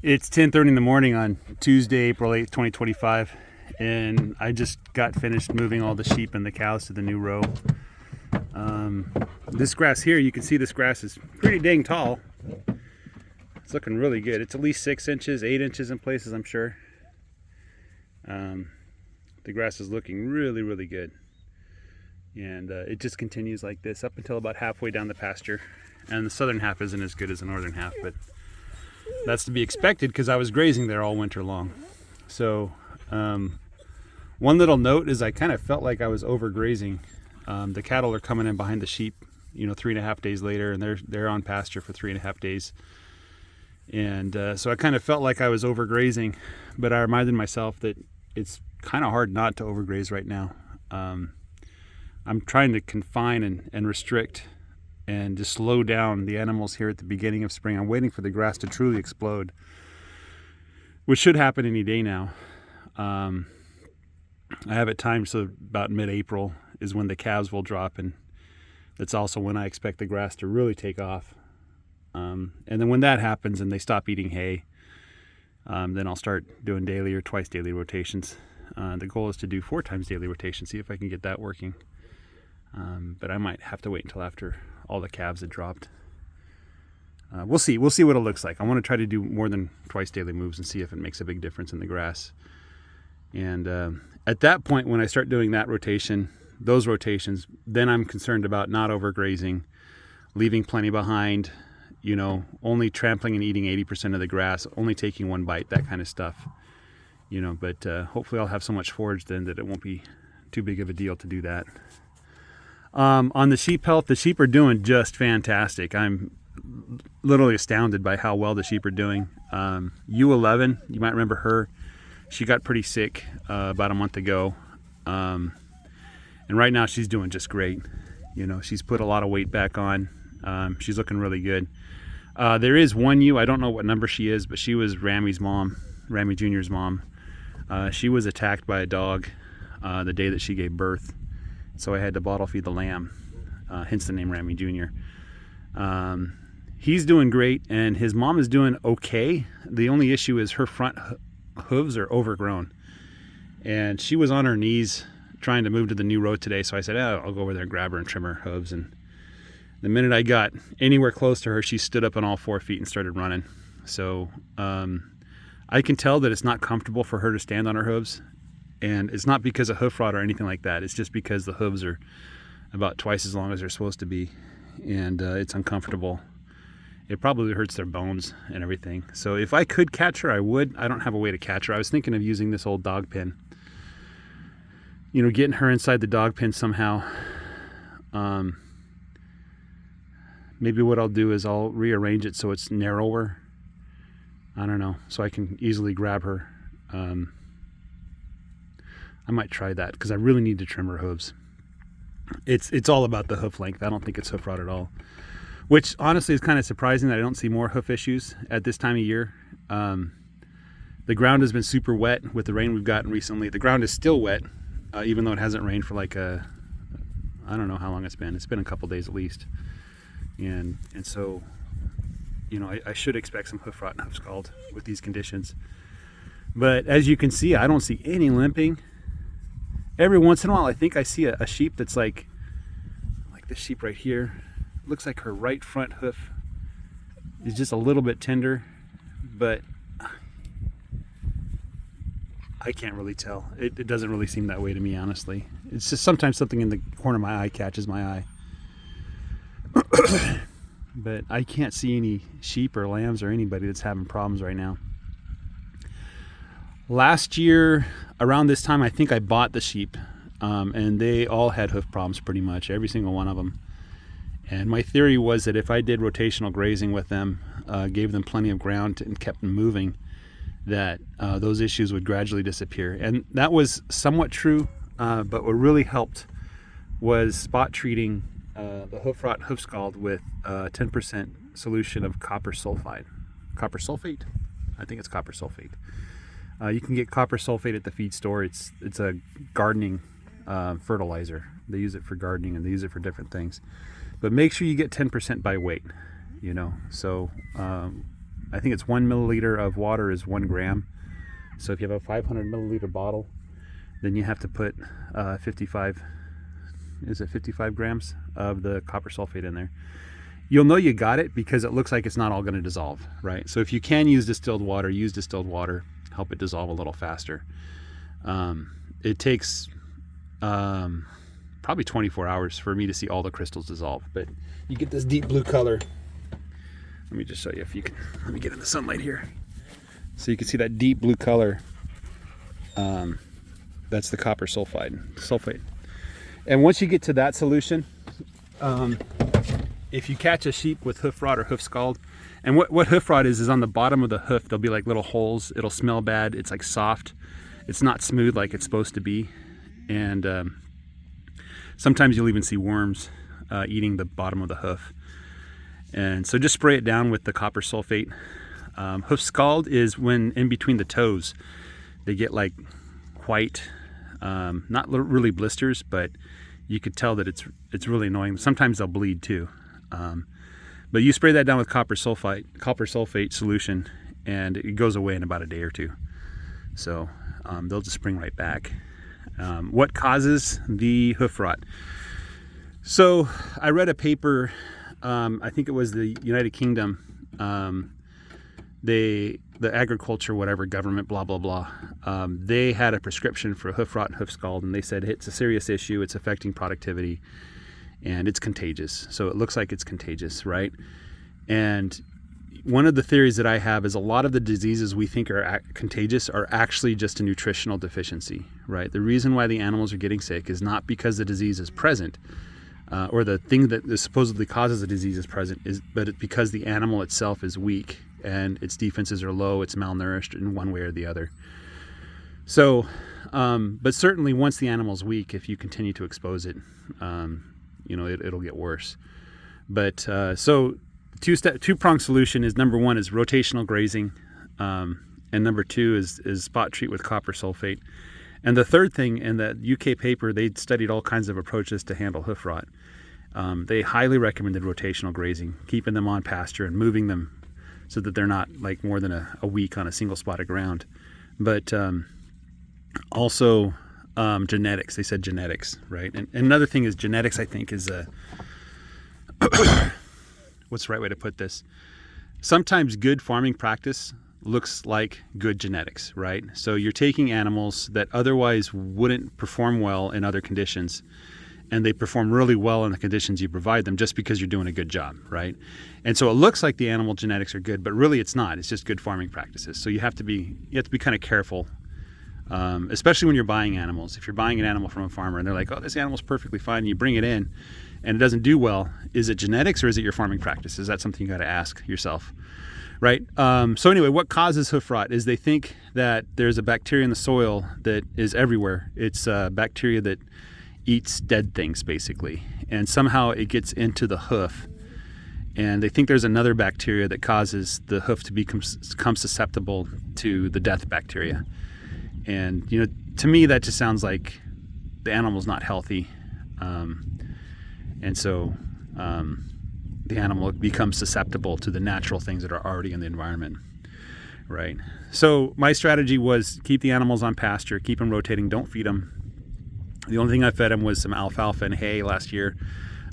It's 10:30 in the morning on Tuesday, April 8th, 2025, and I just got finished moving all the sheep and the cows to the new row. This grass here, you can see this grass is pretty dang tall. It's looking really good. It's at least 6 inches, 8 inches in places, I'm sure. The grass is looking really, really good. And it just continues like this up until about halfway down the pasture. And the southern half isn't as good as the northern half, but that's to be expected because I was grazing there all winter long. So one little note is I kind of felt like I was overgrazing. The cattle are coming in behind the sheep, 3.5 days later, and they're on pasture for 3.5 days. And so I kind of felt like I was overgrazing, but I reminded myself that it's kind of hard not to overgraze right now. I'm trying to confine and restrict and just slow down the animals here at the beginning of spring. I'm waiting for the grass to truly explode, which should happen any day now. I have it timed so about mid-April is when the calves will drop, and that's also when I expect the grass to really take off. And then when that happens and they stop eating hay, then I'll start doing daily or twice daily rotations. The goal is to do 4 times daily rotation, see if I can get that working. But I might have to wait until after all the calves had dropped. We'll see what it looks like. I want to try to do more than twice daily moves and see if it makes a big difference in the grass. And at that point, when I start doing that rotation, those rotations, then I'm concerned about not overgrazing, leaving plenty behind, only trampling and eating 80% of the grass, only taking 1 bite, that kind of stuff. But hopefully I'll have so much forage then that it won't be too big of a deal to do that. On the sheep health, the sheep are doing just fantastic. I'm literally astounded by how well the sheep are doing. U11, you might remember her. She got pretty sick about a month ago. And right now she's doing just great. She's put a lot of weight back on. She's looking really good. There is one ewe, I don't know what number she is, but she was Rammy's mom, Rammy Jr.'s mom. She was attacked by a dog the day that she gave birth. So I had to bottle feed the lamb, hence the name Rammy Jr. He's doing great, and his mom is doing okay. The only issue is her front hooves are overgrown. And she was on her knees trying to move to the new road today, so I said, I'll go over there and grab her and trim her hooves. And the minute I got anywhere close to her, she stood up on all 4 feet and started running. So I can tell that it's not comfortable for her to stand on her hooves. And it's not because of hoof rot or anything like that. It's just because the hooves are about twice as long as they're supposed to be. And it's uncomfortable. It probably hurts their bones and everything. So if I could catch her, I would. I don't have a way to catch her. I was thinking of using this old dog pen. Getting her inside the dog pen somehow. Maybe what I'll do is I'll rearrange it so it's narrower. I don't know. So I can easily grab her. I might try that because I really need to trim her hooves. It's all about the hoof length. I don't think it's hoof rot at all, which honestly is kind of surprising that I don't see more hoof issues at this time of year. The ground has been super wet with the rain we've gotten recently. The ground is still wet, even though it hasn't rained for I don't know how long it's been. It's been a couple days at least. And so, I should expect some hoof rot and hoof scald with these conditions. But as you can see, I don't see any limping. Every once in a while, I think I see a sheep that's like this sheep right here. It looks like her right front hoof is just a little bit tender, but I can't really tell. It doesn't really seem that way to me, honestly. It's just sometimes something in the corner of my eye catches my eye. But I can't see any sheep or lambs or anybody that's having problems right now. Last year, around this time, I think I bought the sheep, and they all had hoof problems pretty much, every single one of them. And my theory was that if I did rotational grazing with them, gave them plenty of ground and kept them moving, that those issues would gradually disappear. And that was somewhat true, but what really helped was spot treating the hoof rot, hoof scald with 10% solution of copper sulfide. Copper sulfate? I think it's copper sulfate. You can get copper sulfate at the feed store. It's a gardening fertilizer. They use it for gardening and they use it for different things. But make sure you get 10% by weight, So I think it's 1 milliliter of water is 1 gram. So if you have a 500 milliliter bottle, then you have to put 55 grams of the copper sulfate in there. You'll know you got it because it looks like it's not all going to dissolve, right? So if you can use distilled water, use distilled water, help it dissolve a little faster. It takes probably 24 hours for me to see all the crystals dissolve, but you get this deep blue color. Let me just show you if you can, let me get in the sunlight here. So you can see that deep blue color. That's the copper sulfate. And once you get to that solution, if you catch a sheep with hoof rot or hoof scald, and what hoof rot is on the bottom of the hoof, there'll be like little holes. It'll smell bad. It's like soft. It's not smooth like it's supposed to be. And sometimes you'll even see worms eating the bottom of the hoof. And so just spray it down with the copper sulfate. Hoof scald is when in between the toes, they get like white, not really blisters, but you could tell that it's really annoying. Sometimes they'll bleed too. But you spray that down with copper sulfate solution, and it goes away in about a day or two. So they'll just spring right back. What causes the hoof rot? So I read a paper, I think it was the United Kingdom, the agriculture, whatever, government, blah, blah, blah. They had a prescription for hoof rot and hoof scald, and they said it's a serious issue, it's affecting productivity, and it's contagious. So it looks like it's contagious, right? And one of the theories that I have is a lot of the diseases we think are contagious are actually just a nutritional deficiency, right? The reason why the animals are getting sick is not because the disease is present, or the thing that supposedly causes the disease is present, but it's because the animal itself is weak and its defenses are low, it's malnourished in one way or the other. So, but certainly once the animal's weak, if you continue to expose it, it'll get worse. But so two-pronged solution is, number one is rotational grazing, and number two is spot treat with copper sulfate. And the third thing, in that UK paper, they studied all kinds of approaches to handle hoof rot. They highly recommended rotational grazing, keeping them on pasture and moving them so that they're not like more than a week on a single spot of ground. But also genetics. They said genetics, right? And another thing is genetics, I think, is what's the right way to put this? Sometimes good farming practice looks like good genetics, right? So you're taking animals that otherwise wouldn't perform well in other conditions, and they perform really well in the conditions you provide them just because you're doing a good job, right? And so it looks like the animal genetics are good, but really it's not. It's just good farming practices. So you have to be kind of careful, especially when you're buying animals. If you're buying an animal from a farmer and they're like, oh, this animal's perfectly fine, and you bring it in and it doesn't do well, is it genetics or is it your farming practices? That's something you got to ask yourself. Right. So anyway, what causes hoof rot is they think that there's a bacteria in the soil that is everywhere. It's a bacteria that eats dead things, basically. And somehow it gets into the hoof. And they think there's another bacteria that causes the hoof to become susceptible to the death bacteria. And, to me, that just sounds like the animal's not healthy. And so the animal becomes susceptible to the natural things that are already in the environment, right? So my strategy was keep the animals on pasture, keep them rotating, don't feed them. The only thing I fed them was some alfalfa and hay last year.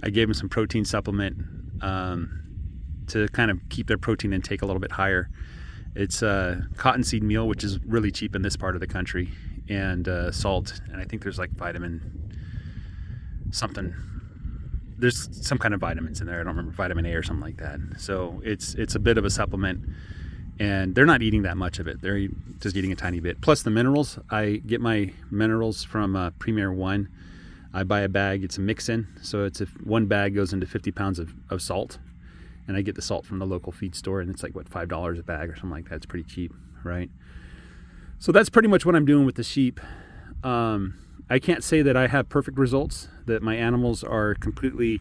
I gave them some protein supplement to kind of keep their protein intake a little bit higher. It's cottonseed meal, which is really cheap in this part of the country, and salt, and I think there's like vitamin something. There's some kind of vitamins in there. I don't remember, vitamin A or something like that. So it's a bit of a supplement, and they're not eating that much of it. They're just eating a tiny bit. Plus the minerals, I get my minerals from Premier One. I buy a bag. It's a mix-in, so one bag goes into 50 pounds of salt, and I get the salt from the local feed store, and it's like $5 a bag or something like that. It's pretty cheap, right? So that's pretty much what I'm doing with the sheep. I can't say that I have perfect results, that my animals are completely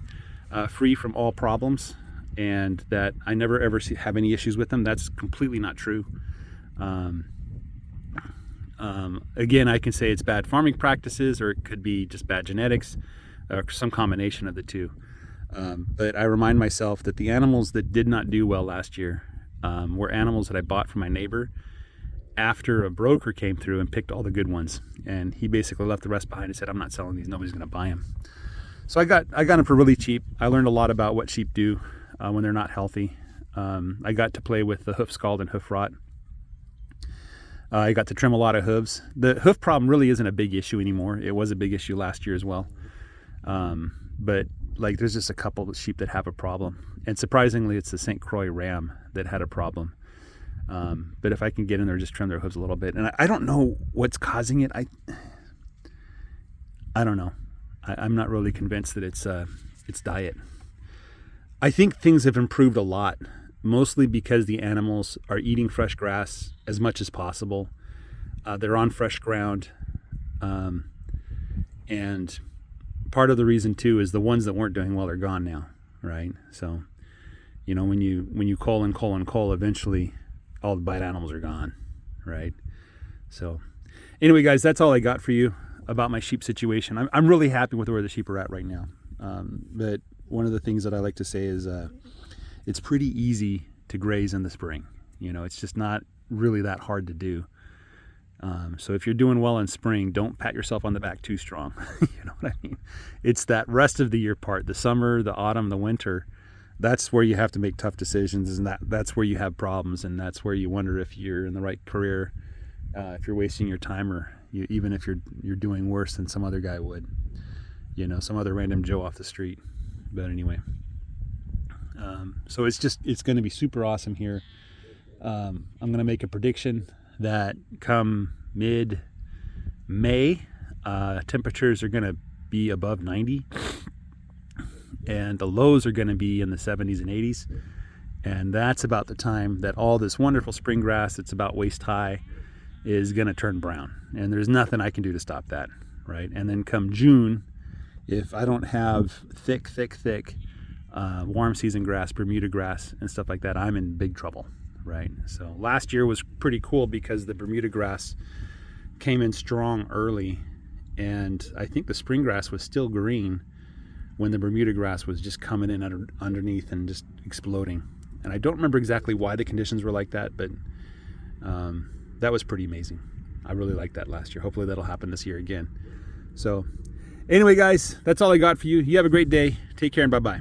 free from all problems, and that I never ever have any issues with them. That's completely not true. Again, I can say it's bad farming practices, or it could be just bad genetics, or some combination of the two. But I remind myself that the animals that did not do well last year, were animals that I bought from my neighbor after a broker came through and picked all the good ones, and he basically left the rest behind and said, I'm not selling these, nobody's going to buy them. So I got them for really cheap. I learned a lot about what sheep do when they're not healthy. I got to play with the hoof scald and hoof rot. I got to trim a lot of hooves. The hoof problem really isn't a big issue anymore. It was a big issue last year as well. But like, there's just a couple of sheep that have a problem, and surprisingly it's the St. Croix ram that had a problem. But if I can get in there, just trim their hooves a little bit. And I don't know what's causing it. I don't know. I'm not really convinced that it's diet. I think things have improved a lot, mostly because the animals are eating fresh grass as much as possible. They're on fresh ground. And part of the reason too is the ones that weren't doing well are gone now, right? So, you know, when you cull and cull and cull, eventually all the bite animals are gone, right? So anyway, guys, that's all I got for you about my sheep situation. I'm really happy with where the sheep are at right now. But one of the things that I like to say is it's pretty easy to graze in the spring. You know, it's just not really that hard to do. So if you're doing well in spring, don't pat yourself on the back too strong. You know what I mean? It's that rest of the year part, the summer, the autumn, the winter. That's where you have to make tough decisions, and that's where you have problems, and that's where you wonder if you're in the right career, if you're wasting your time, or even if you're doing worse than some other guy would, you know, some other random Joe off the street. But anyway, so it's going to be super awesome here. I'm going to make a prediction that come mid-May, temperatures are going to be above 90. And the lows are going to be in the 70s and 80s. And that's about the time that all this wonderful spring grass that's about waist high is going to turn brown. And there's nothing I can do to stop that, right? And then come June, if I don't have thick warm season grass, Bermuda grass and stuff like that, I'm in big trouble, right? So last year was pretty cool because the Bermuda grass came in strong early, and I think the spring grass was still green when the Bermuda grass was just coming in underneath and just exploding. And I don't remember exactly why the conditions were like that, but that was pretty amazing. I really liked that last year. Hopefully that'll happen this year again. So anyway, guys, that's all I got for you. You have a great day. Take care and bye-bye.